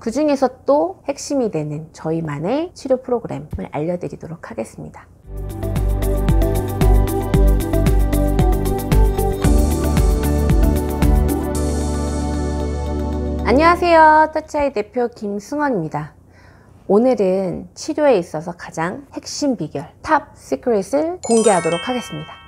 그 중에서 또 핵심이 되는 저희만의 치료 프로그램을 알려드리도록 하겠습니다. 안녕하세요. 터치아이 대표 김승원입니다. 오늘은 치료에 있어서 가장 핵심 비결, 탑 시크릿을 공개하도록 하겠습니다.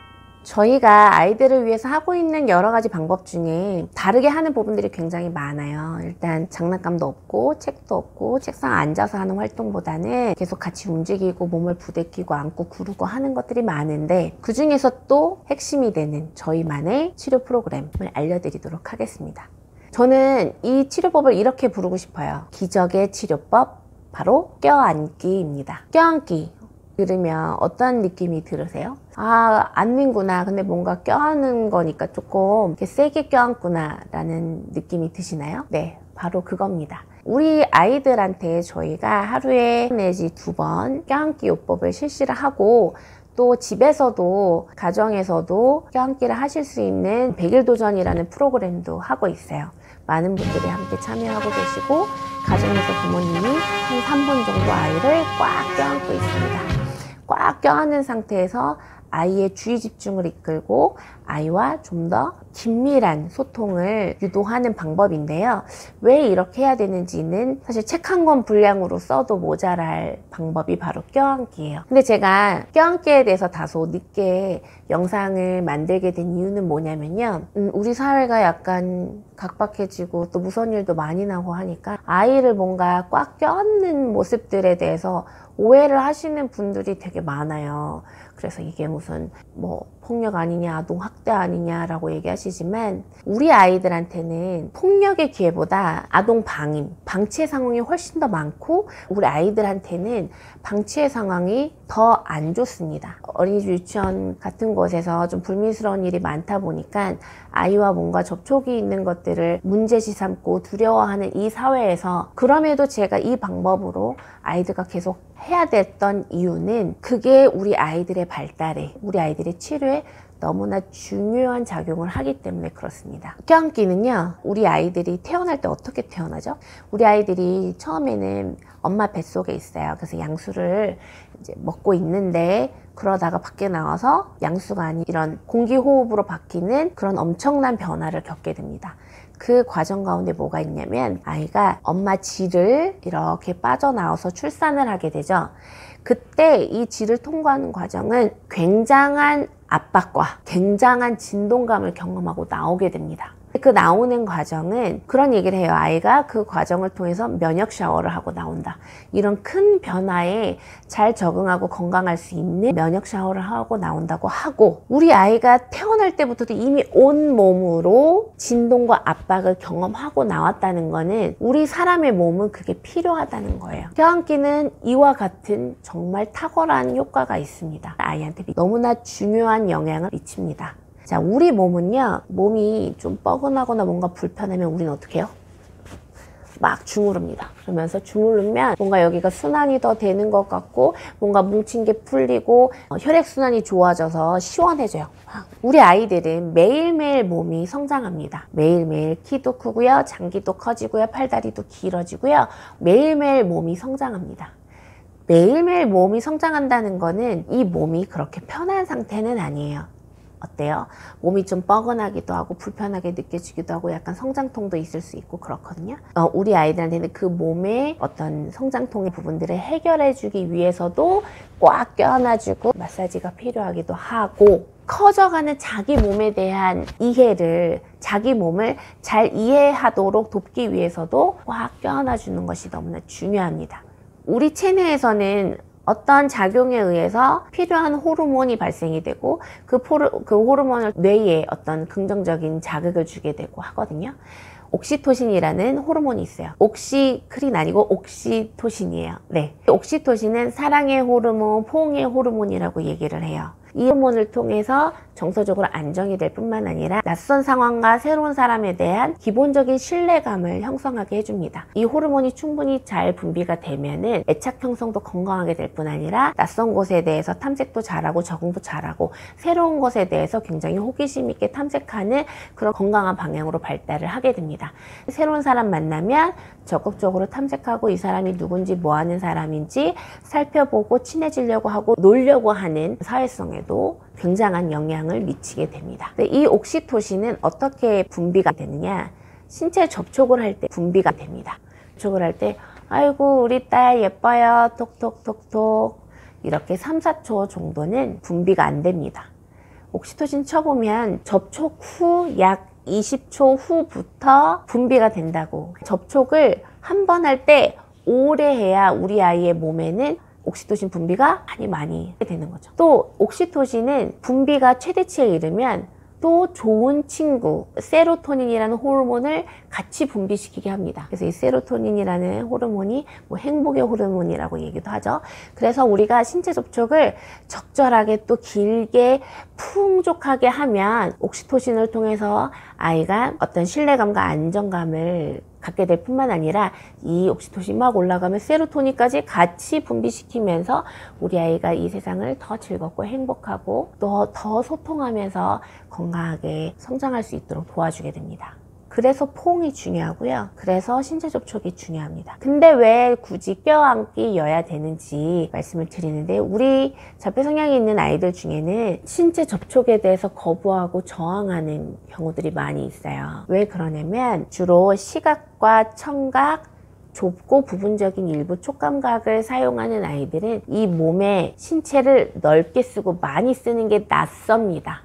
저희가 아이들을 위해서 하고 있는 여러 가지 방법 중에 다르게 하는 부분들이 굉장히 많아요. 일단 장난감도 없고 책도 없고 책상 앉아서 하는 활동보다는 계속 같이 움직이고 몸을 부대끼고 안고 구르고 하는 것들이 많은데, 그 중에서 또 핵심이 되는 저희만의 치료 프로그램을 알려드리도록 하겠습니다. 저는 이 치료법을 이렇게 부르고 싶어요. 기적의 치료법, 바로 껴안기입니다. 껴안기 들으면 어떤 느낌이 들으세요? 아, 앉는구나. 근데 뭔가 껴안는 거니까 조금 이렇게 세게 껴안구나 라는 느낌이 드시나요? 네, 바로 그겁니다. 우리 아이들한테 저희가 하루에 내지 2번 껴안기 요법을 실시를 하고, 또 집에서도 가정에서도 껴안기를 하실 수 있는 100일 도전이라는 프로그램도 하고 있어요. 많은 분들이 함께 참여하고 계시고, 가정에서 부모님이 한 3분 정도 아이를 꽉 껴안고 있습니다. 꽉 껴안는 상태에서 아이의 주의 집중을 이끌고 아이와 좀 더 긴밀한 소통을 유도하는 방법인데요. 왜 이렇게 해야 되는지는 사실 책 한 권 분량으로 써도 모자랄 방법이 바로 껴안기예요. 근데 제가 껴안기에 대해서 다소 늦게 영상을 만들게 된 이유는 뭐냐면요. 우리 사회가 약간 각박해지고 또 무서운 일도 많이 나고 하니까 아이를 뭔가 꽉 껴안는 모습들에 대해서 오해를 하시는 분들이 되게 많아요. 그래서 이게 무슨 폭력 아니냐, 아동학대 아니냐라고 얘기하시지만, 우리 아이들한테는 폭력의 기회보다 아동방임, 방치의 상황이 훨씬 더 많고, 우리 아이들한테는 방치의 상황이 더 안 좋습니다. 어린이집 유치원 같은 곳에서 좀 불미스러운 일이 많다 보니까 아이와 뭔가 접촉이 있는 것들을 문제시 삼고 두려워하는 이 사회에서, 그럼에도 제가 이 방법으로 아이들과 계속 해야 됐던 이유는 그게 우리 아이들의 발달에, 우리 아이들의 치료에 너무나 중요한 작용을 하기 때문에 그렇습니다. 껴안기는요, 우리 아이들이 태어날 때 어떻게 태어나죠? 우리 아이들이 처음에는 엄마 뱃속에 있어요. 그래서 양수를 이제 먹고 있는데, 그러다가 밖에 나와서 양수가 아닌 이런 공기호흡으로 바뀌는 그런 엄청난 변화를 겪게 됩니다. 그 과정 가운데 뭐가 있냐면, 아이가 엄마 질을 이렇게 빠져나와서 출산을 하게 되죠. 그때 이 질을 통과하는 과정은 굉장한 압박과 굉장한 진동감을 경험하고 나오게 됩니다. 그 나오는 과정은 그런 얘기를 해요. 아이가 그 과정을 통해서 면역 샤워를 하고 나온다. 이런 큰 변화에 잘 적응하고 건강할 수 있는 면역 샤워를 하고 나온다고 하고, 우리 아이가 태어날 때부터도 이미 온 몸으로 진동과 압박을 경험하고 나왔다는 거는 우리 사람의 몸은 그게 필요하다는 거예요. 껴안기는 이와 같은 정말 탁월한 효과가 있습니다. 아이한테 너무나 중요한 영향을 미칩니다. 자, 우리 몸은요, 몸이 좀 뻐근하거나 뭔가 불편하면 우리는 어떻게 해요? 막 주무릅니다. 그러면서 주무르면 뭔가 여기가 순환이 더 되는 것 같고, 뭔가 뭉친 게 풀리고 혈액순환이 좋아져서 시원해져요. 우리 아이들은 매일매일 몸이 성장합니다. 매일매일 키도 크고요, 장기도 커지고요, 팔다리도 길어지고요, 매일매일 몸이 성장합니다. 매일매일 몸이 성장한다는 거는 이 몸이 그렇게 편한 상태는 아니에요. 어때요? 몸이 좀 뻐근하기도 하고 불편하게 느껴지기도 하고 약간 성장통도 있을 수 있고 그렇거든요. 우리 아이들한테는 그 몸의 어떤 성장통의 부분들을 해결해 주기 위해서도 꽉 껴안아주고 마사지가 필요하기도 하고, 커져가는 자기 몸에 대한 이해를, 자기 몸을 잘 이해하도록 돕기 위해서도 꽉 껴안아주는 것이 너무나 중요합니다. 우리 체내에서는 어떤 작용에 의해서 필요한 호르몬이 발생이 되고, 그 호르몬을 뇌에 어떤 긍정적인 자극을 주게 되고 하거든요. 옥시토신이라는 호르몬이 있어요. 옥시크린 아니고 옥시토신이에요. 네. 옥시토신은 사랑의 호르몬, 포옹의 호르몬이라고 얘기를 해요. 이 호르몬을 통해서 정서적으로 안정이 될 뿐만 아니라 낯선 상황과 새로운 사람에 대한 기본적인 신뢰감을 형성하게 해줍니다. 이 호르몬이 충분히 잘 분비가 되면은 애착 형성도 건강하게 될 뿐 아니라 낯선 곳에 대해서 탐색도 잘하고 적응도 잘하고 새로운 것에 대해서 굉장히 호기심 있게 탐색하는 그런 건강한 방향으로 발달을 하게 됩니다. 새로운 사람 만나면 적극적으로 탐색하고 이 사람이 누군지 뭐 하는 사람인지 살펴보고 친해지려고 하고 놀려고 하는 사회성에도 굉장한 영향을 미치게 됩니다. 이 옥시토신은 어떻게 분비가 되느냐? 신체 접촉을 할 때 분비가 됩니다. 접촉을 할 때 아이고 우리 딸 예뻐요 톡톡톡톡 이렇게 3, 4초 정도는 분비가 안 됩니다. 옥시토신 쳐보면 접촉 후 약 20초 후부터 분비가 된다고. 접촉을 한 번 할 때 오래 해야 우리 아이의 몸에는 옥시토신 분비가 많이 되는 거죠. 또 옥시토신은 분비가 최대치에 이르면 또 좋은 친구 세로토닌이라는 호르몬을 같이 분비시키게 합니다. 그래서 이 세로토닌이라는 호르몬이 뭐 행복의 호르몬이라고 얘기도 하죠. 그래서 우리가 신체 접촉을 적절하게 또 길게 풍족하게 하면 옥시토신을 통해서 아이가 어떤 신뢰감과 안정감을 갖게 될 뿐만 아니라 이 옥시토신 막 올라가면 세로토닌까지 같이 분비시키면서 우리 아이가 이 세상을 더 즐겁고 행복하고 또 더 소통하면서 건강하게 성장할 수 있도록 도와주게 됩니다. 그래서 포옹이 중요하고요. 그래서 신체 접촉이 중요합니다. 근데 왜 굳이 껴안기여야 되는지 말씀을 드리는데 우리 자폐 성향이 있는 아이들 중에는 신체 접촉에 대해서 거부하고 저항하는 경우들이 많이 있어요. 왜 그러냐면 주로 시각과 청각, 좁고 부분적인 일부 촉감각을 사용하는 아이들은 이 몸의 신체를 넓게 쓰고 많이 쓰는 게 낯섭니다.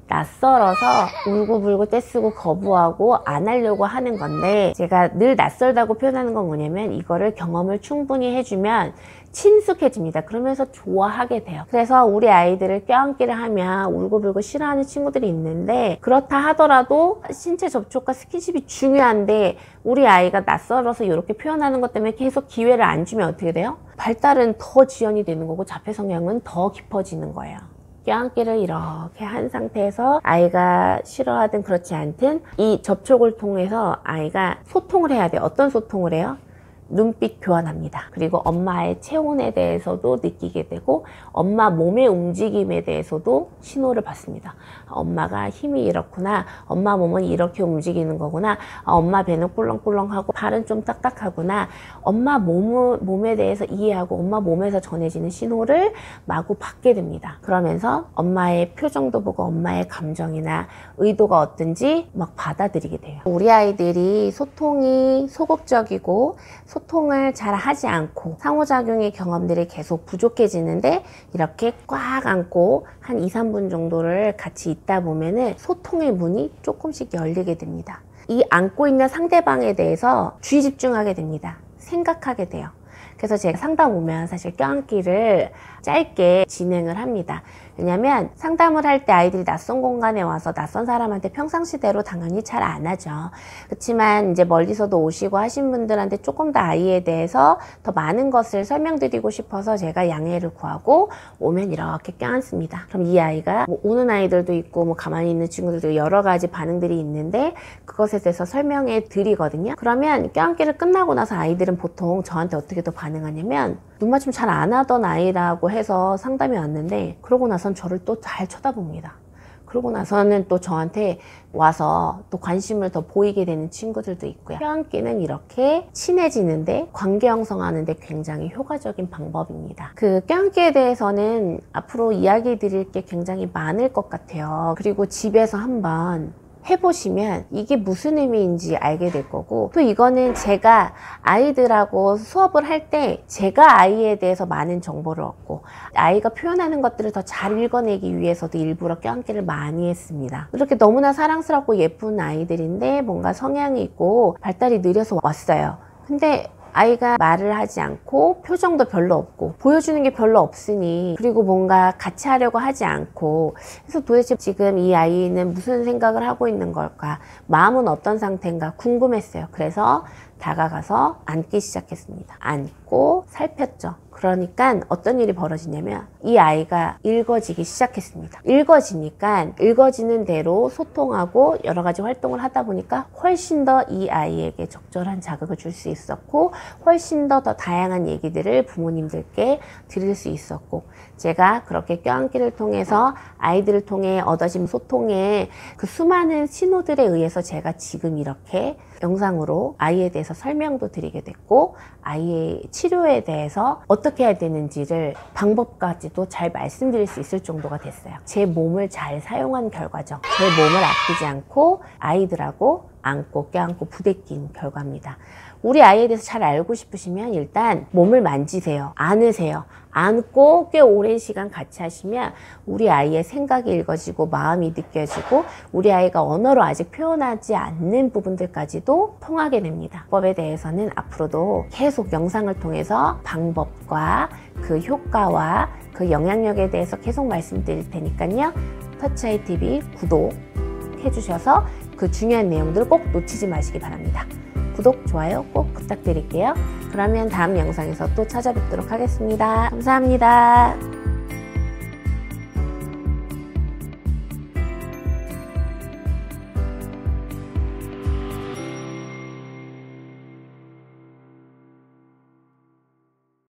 낯설어서 울고불고 떼쓰고 거부하고 안 하려고 하는 건데 제가 늘 낯설다고 표현하는 건 뭐냐면 이거를 경험을 충분히 해주면 친숙해집니다. 그러면서 좋아하게 돼요. 그래서 우리 아이들을 껴안기를 하면 울고불고 싫어하는 친구들이 있는데 그렇다 하더라도 신체 접촉과 스킨십이 중요한데 우리 아이가 낯설어서 이렇게 표현하는 것 때문에 계속 기회를 안 주면 어떻게 돼요? 발달은 더 지연이 되는 거고 자폐 성향은 더 깊어지는 거예요. 껴안기를 이렇게 한 상태에서 아이가 싫어하든 그렇지 않든 이 접촉을 통해서 아이가 소통을 해야 돼요. 어떤 소통을 해요? 눈빛 교환합니다. 그리고 엄마의 체온에 대해서도 느끼게 되고 엄마 몸의 움직임에 대해서도 신호를 받습니다. 엄마가 힘이 이렇구나. 엄마 몸은 이렇게 움직이는 거구나. 엄마 배는 꿀렁꿀렁하고 발은 좀 딱딱하구나. 엄마 몸에 대해서 이해하고 엄마 몸에서 전해지는 신호를 마구 받게 됩니다. 그러면서 엄마의 표정도 보고 엄마의 감정이나 의도가 어떤지 막 받아들이게 돼요. 우리 아이들이 소통이 소극적이고 소통을 잘 하지 않고 상호작용의 경험들이 계속 부족해지는데 이렇게 꽉 안고 한 2, 3분 정도를 같이 있다 보면은 소통의 문이 조금씩 열리게 됩니다. 이 안고 있는 상대방에 대해서 주의 집중하게 됩니다. 생각하게 돼요. 그래서 제가 상담 오면 사실 껴안기를 짧게 진행을 합니다. 왜냐면 상담을 할 때 아이들이 낯선 공간에 와서 낯선 사람한테 평상시대로 당연히 잘 안 하죠. 그렇지만 이제 멀리서도 오시고 하신 분들한테 조금 더 아이에 대해서 더 많은 것을 설명드리고 싶어서 제가 양해를 구하고 오면 이렇게 껴안습니다. 그럼 이 아이가 뭐 우는 아이들도 있고 뭐 가만히 있는 친구들도 여러 가지 반응들이 있는데 그것에 대해서 설명해 드리거든요. 그러면 껴안기를 끝나고 나서 아이들은 보통 저한테 어떻게 더 반응하냐면 눈맞춤 잘 안 하던 아이라고 해서 상담이 왔는데 그러고 나선 저를 또 잘 쳐다봅니다. 그러고 나서는 또 저한테 와서 또 관심을 더 보이게 되는 친구들도 있고요. 껴안기는 이렇게 친해지는데 관계 형성하는데 굉장히 효과적인 방법입니다. 그 껴안기에 대해서는 앞으로 이야기 드릴 게 굉장히 많을 것 같아요. 그리고 집에서 한번 해보시면 이게 무슨 의미인지 알게 될 거고 또 이거는 제가 아이들하고 수업을 할 때 제가 아이에 대해서 많은 정보를 얻고 아이가 표현하는 것들을 더 잘 읽어내기 위해서도 일부러 껴안기를 많이 했습니다. 이렇게 너무나 사랑스럽고 예쁜 아이들인데 뭔가 성향이 있고 발달이 느려서 왔어요. 근데 아이가 말을 하지 않고 표정도 별로 없고 보여주는 게 별로 없으니 그리고 뭔가 같이 하려고 하지 않고 그래서 도대체 지금 이 아이는 무슨 생각을 하고 있는 걸까 마음은 어떤 상태인가 궁금했어요. 그래서 다가가서 앉기 시작했습니다. 앉고 살폈죠. 그러니까 어떤 일이 벌어지냐면 이 아이가 읽어지기 시작했습니다. 읽어지니까 읽어지는 대로 소통하고 여러 가지 활동을 하다 보니까 훨씬 더 이 아이에게 적절한 자극을 줄 수 있었고 훨씬 더 다양한 얘기들을 부모님들께 드릴 수 있었고, 제가 그렇게 껴안기를 통해서 아이들을 통해 얻어진 소통의 그 수많은 신호들에 의해서 제가 지금 이렇게 영상으로 아이에 대해서 설명도 드리게 됐고, 아이의 치료에 대해서 어떻게 해야 되는지를 방법까지도 잘 말씀드릴 수 있을 정도가 됐어요. 제 몸을 잘 사용한 결과죠. 제 몸을 아끼지 않고 아이들하고 안고 껴안고 부대낀 결과입니다. 우리 아이에 대해서 잘 알고 싶으시면 일단 몸을 만지세요. 안으세요. 안고 꽤 오랜 시간 같이 하시면 우리 아이의 생각이 읽어지고 마음이 느껴지고 우리 아이가 언어로 아직 표현하지 않는 부분들까지도 통하게 됩니다. 법에 대해서는 앞으로도 계속 영상을 통해서 방법과 그 효과와 그 영향력에 대해서 계속 말씀드릴 테니까요. 터치아이TV 구독해 주셔서 그 중요한 내용들을 꼭 놓치지 마시기 바랍니다. 구독, 좋아요 꼭 부탁드릴게요. 그러면 다음 영상에서 또 찾아뵙도록 하겠습니다. 감사합니다.